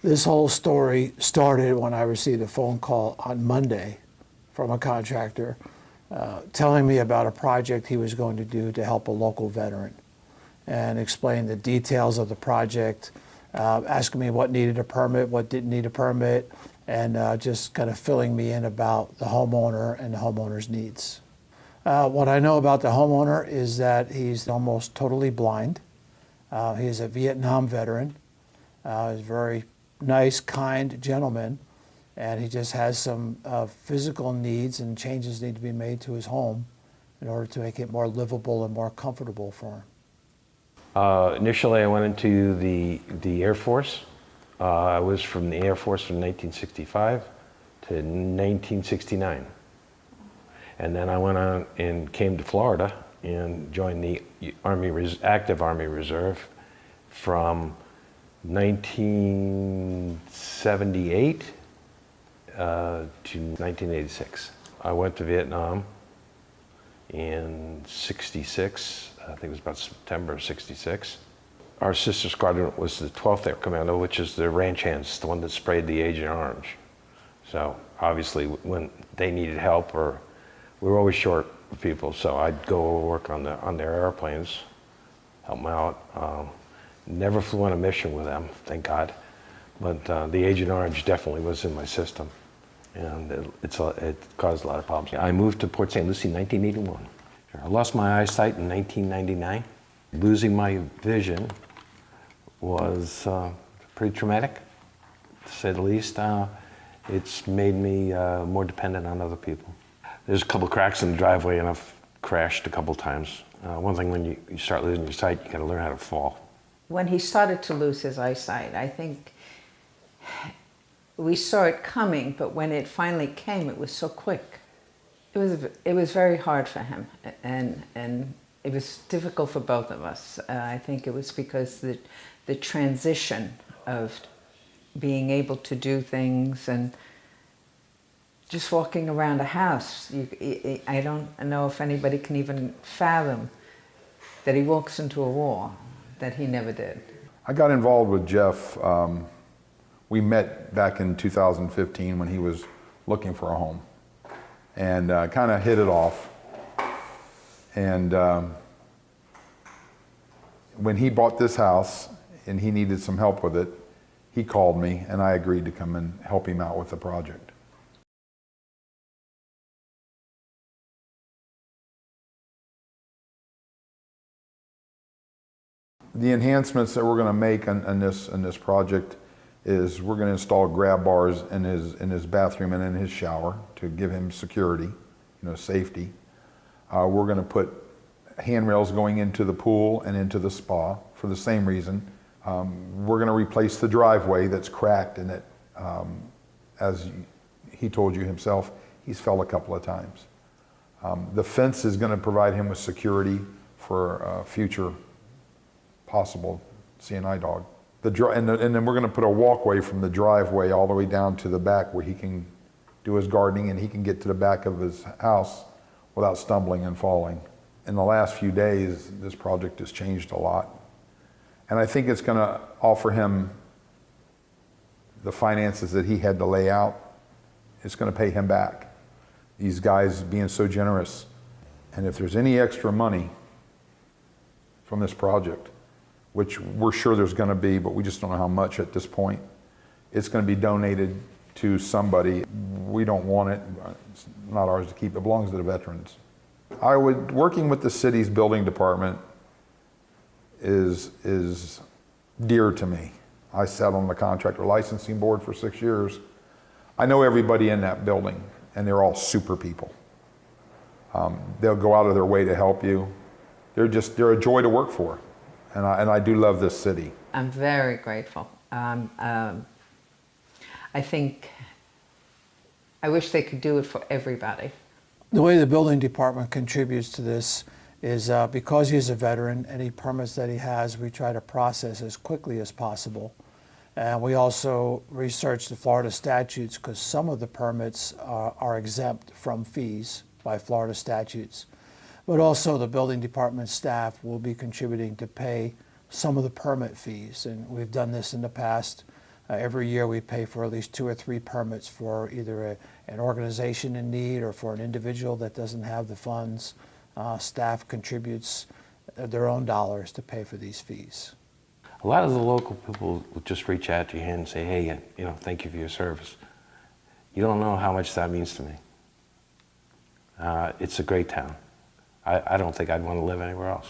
This whole story started when I received a phone call on Monday from a contractor telling me about a project he was going to do to help a local veteran, and explain the details of the project, asking me what needed a permit, what didn't need a permit, and just kind of filling me in about the homeowner and the homeowner's needs. What I know about the homeowner is that he's almost totally blind. He is a Vietnam veteran. He's a very nice, kind gentleman, and he just has some physical needs, and changes need to be made to his home in order to make it more livable and more comfortable for him. Initially, I went into the Air Force. I was from the Air Force from 1965 to 1969. And then I went on and came to Florida and joined the active Army Reserve from 1978 to 1986. I went to Vietnam in 66. I think it was about September of 66. Our sister squadron was the 12th Air Commando, which is the ranch hands, the one that sprayed the Agent Orange. So obviously when they needed help, or we were always short of people, so I'd go work on their airplanes, help them out. Never flew on a mission with them, thank God. But the Agent Orange definitely was in my system, and it caused a lot of problems. I moved to Port St. Lucie in 1981. I lost my eyesight in 1999. Losing my vision was pretty traumatic, to say the least. It's made me more dependent on other people. There's a couple cracks in the driveway, and I've crashed a couple times. One thing, when you start losing your sight, you gotta learn how to fall. When he started to lose his eyesight, I think we saw it coming, but when it finally came, it was so quick. It was very hard for him, and it was difficult for both of us. I think it was because the transition of being able to do things and just walking around a house. I don't know if anybody can even fathom that he walks into a wall, that he never did. I got involved with Jeff. We met back in 2015 when he was looking for a home, and kind of hit it off. And when he bought this house and he needed some help with it, he called me, and I agreed to come and help him out with the project. The enhancements that we're going to make on this project is we're going to install grab bars in his bathroom and in his shower to give him security, safety. We're going to put handrails going into the pool and into the spa for the same reason. We're going to replace the driveway that's cracked, and it, as he told you himself, he's fell a couple of times. The fence is going to provide him with security for future possible CNI dog. And then we're going to put a walkway from the driveway all the way down to the back where he can do his gardening, and he can get to the back of his house without stumbling and falling. In the last few days, this project has changed a lot. And I think it's going to offer him the finances that he had to lay out. It's going to pay him back. These guys being so generous. And if there's any extra money from this project, which we're sure there's going to be, but we just don't know how much at this point, it's going to be donated to somebody. We don't want it. It's not ours to keep. It belongs to the veterans. Working with the city's building department is dear to me. I sat on the contractor licensing board for 6 years. I know everybody in that building, and they're all super people. They'll go out of their way to help you. They're a joy to work for, and I do love this city. I'm very grateful. I think I wish they could do it for everybody. The way the building department contributes to this is because he's a veteran, any permits that he has, we try to process as quickly as possible. And we also research the Florida statutes, because some of the permits are exempt from fees by Florida statutes. But also the building department staff will be contributing to pay some of the permit fees. And we've done this in the past Every year we pay for at least 2 or 3 permits for either an organization in need or for an individual that doesn't have the funds. Staff contributes their own dollars to pay for these fees. A lot of the local people will just reach out to you and say, hey, thank you for your service. You don't know how much that means to me. It's a great town. I don't think I'd want to live anywhere else.